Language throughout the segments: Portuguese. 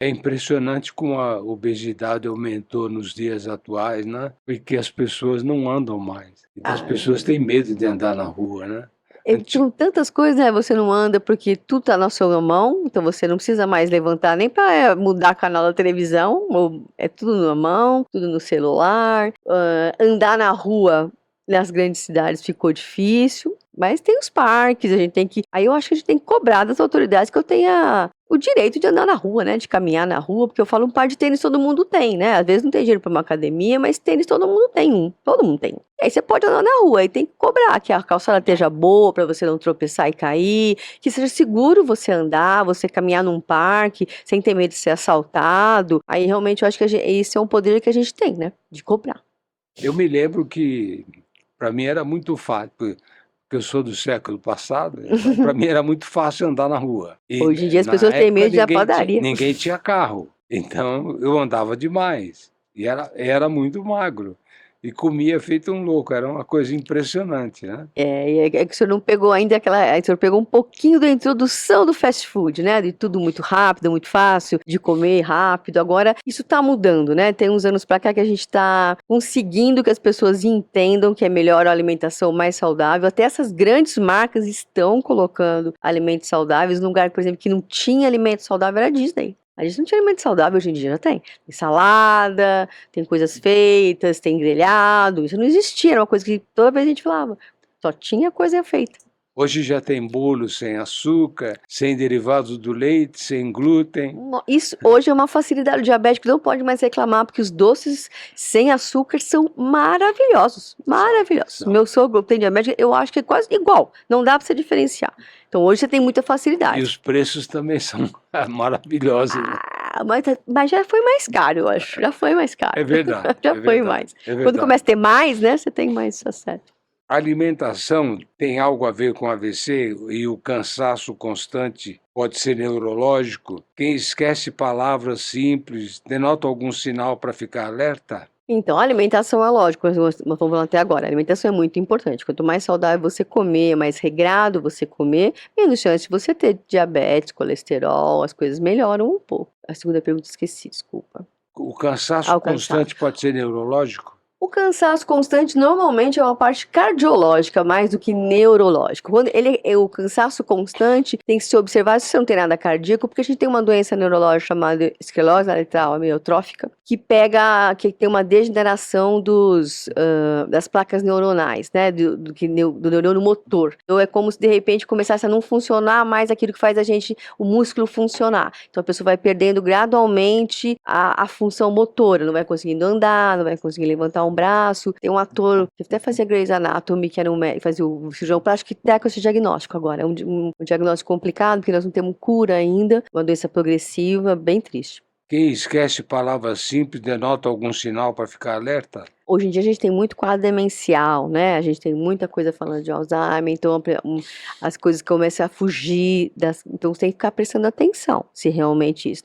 É impressionante como a obesidade aumentou nos dias atuais, né? Porque as pessoas não andam mais. Então as Ah, pessoas têm medo de andar na rua, né? Anti- são tantas coisas, né? Você não anda porque tudo tá na sua mão, então você não precisa mais levantar nem para mudar canal da televisão, é tudo na mão, tudo no celular. Andar na rua nas grandes cidades ficou difícil, mas tem os parques, a gente tem que. Aí eu acho que a gente tem que cobrar das autoridades que eu tenha o direito de andar na rua, né? De caminhar na rua, porque eu falo, um par de tênis todo mundo tem, né? Às vezes não tem dinheiro para uma academia, mas tênis todo mundo tem um. Todo mundo tem. E aí você pode andar na rua, aí tem que cobrar que a calçada esteja boa para você não tropeçar e cair, que seja seguro você andar, você caminhar num parque sem ter medo de ser assaltado. Aí realmente eu acho que esse é um poder que a gente tem, né? De cobrar. Eu me lembro que para mim era muito fácil, porque eu sou do século passado, então para mim era muito fácil andar na rua. E Hoje em dia as na pessoas têm época medo de ir à padaria. ninguém tinha carro, então eu andava demais e era muito magro e comia feito um louco, era uma coisa impressionante, né? É que o senhor não pegou ainda o senhor pegou um pouquinho da introdução do fast food, né? De tudo muito rápido, muito fácil, de comer rápido. Agora, isso tá mudando, né? Tem uns anos pra cá que a gente tá conseguindo que as pessoas entendam que é melhor a alimentação mais saudável. Até essas grandes marcas estão colocando alimentos saudáveis. Num lugar, por exemplo, que não tinha alimento saudável era a Disney. A gente não tinha alimento saudável, hoje em dia já tem. Tem salada, tem coisas feitas, tem grelhado. Isso não existia, era uma coisa que toda vez a gente falava. Só tinha coisa feita. Hoje já tem bolo sem açúcar, sem derivados do leite, sem glúten. Isso hoje é uma facilidade. O diabético não pode mais reclamar, porque os doces sem açúcar são maravilhosos. São, Maravilhosos. são. Meu sogro tem diabetes, eu acho que é quase igual. Não dá para você diferenciar. Então hoje você tem muita E facilidade. os preços também são maravilhosos, né? Mas já foi mais caro, eu acho. Já foi mais caro. É verdade, Já é foi verdade, mais. é Quando verdade. começa a ter mais, né? Você tem mais acesso. A alimentação tem algo a ver com AVC e o cansaço constante pode ser neurológico? Quem esquece palavras simples denota algum sinal para ficar alerta? Então, a alimentação é lógico, mas nós estamos falando até agora. A alimentação é muito importante. Quanto mais saudável você comer, mais regrado você comer, menos chance de você ter diabetes, colesterol, as coisas melhoram um pouco. A segunda pergunta esqueci, desculpa. O cansaço Alcançar. constante pode ser neurológico? O cansaço constante normalmente é uma parte cardiológica mais do que neurológica. O cansaço constante tem que se observar se você não tem nada cardíaco, porque a gente tem uma doença neurológica chamada esclerose lateral amiotrófica, que tem uma degeneração das placas neuronais, né, do neurônio motor. Então é como se de repente começasse a não funcionar mais aquilo que faz o músculo funcionar. Então a pessoa vai perdendo gradualmente a função motora, não vai conseguindo andar, não vai conseguir levantar um braço. Tem um ator que até fazia Grey's Anatomy, que era fazia o cirurgião plástico, que está com esse diagnóstico agora. É um diagnóstico complicado, porque nós não temos cura ainda, uma doença progressiva, bem triste. Quem esquece palavras simples denota algum sinal para ficar alerta? Hoje em dia a gente tem muito quadro demencial, né? A gente tem muita coisa falando de Alzheimer, então as coisas começam a fugir então você tem que ficar prestando atenção se realmente isso.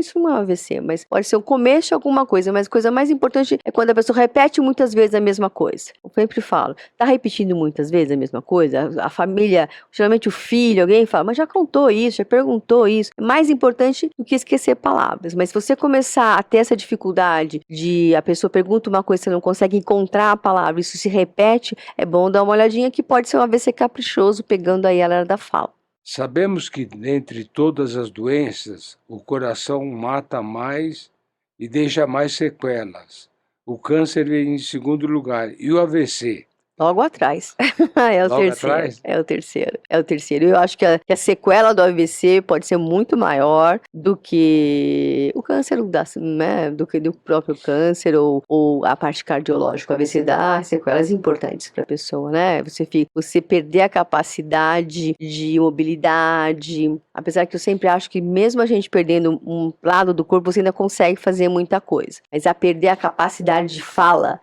Isso não é um AVC, mas pode ser o começo de alguma coisa, mas a coisa mais importante é quando a pessoa repete muitas vezes a mesma coisa. Eu sempre falo, tá repetindo muitas vezes a mesma coisa? A família, geralmente o filho, alguém fala, mas já contou isso, já perguntou isso. É mais importante do que esquecer palavras. Mas se você começar a ter essa dificuldade de a pessoa pergunta uma coisa, você não consegue encontrar a palavra, isso se repete, é bom dar uma olhadinha que pode ser um AVC caprichoso, pegando aí a hora da fala. Sabemos que, dentre todas as doenças, o coração mata mais e deixa mais sequelas. O câncer vem em segundo lugar. E o AVC? Logo atrás. É o Logo terceiro. atrás? É o terceiro. É o terceiro. Eu acho que a sequela do AVC pode ser muito maior do que o câncer, né? Do que do próprio câncer ou a parte cardiológica. O AVC dá sequelas importantes para a pessoa, né? Você perder a capacidade de mobilidade. Apesar que eu sempre acho que mesmo a gente perdendo um lado do corpo, você ainda consegue fazer muita coisa. Mas a perder a capacidade de fala,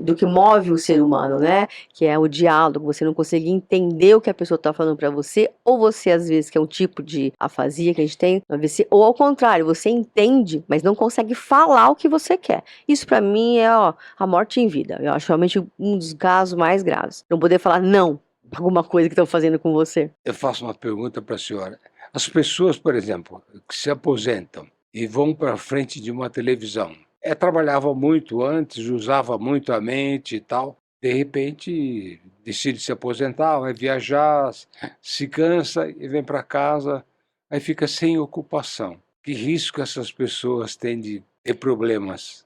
do que move o ser humano, né? Que é o diálogo, você não consegue entender o que a pessoa está falando para você, ou você, às vezes, que é um tipo de afasia que a gente tem, ou ao contrário, você entende, mas não consegue falar o que você quer. Isso, para mim, é a morte em vida. Eu acho realmente um dos casos mais graves. Não poder falar não para alguma coisa que estão fazendo com você. Eu faço uma pergunta para a senhora. As pessoas, por exemplo, que se aposentam e vão para frente de uma televisão, trabalhava muito antes, usava muito a mente e tal, de repente decide se aposentar, vai viajar, se cansa e vem para casa, aí fica sem ocupação. Que risco essas pessoas têm de ter problemas?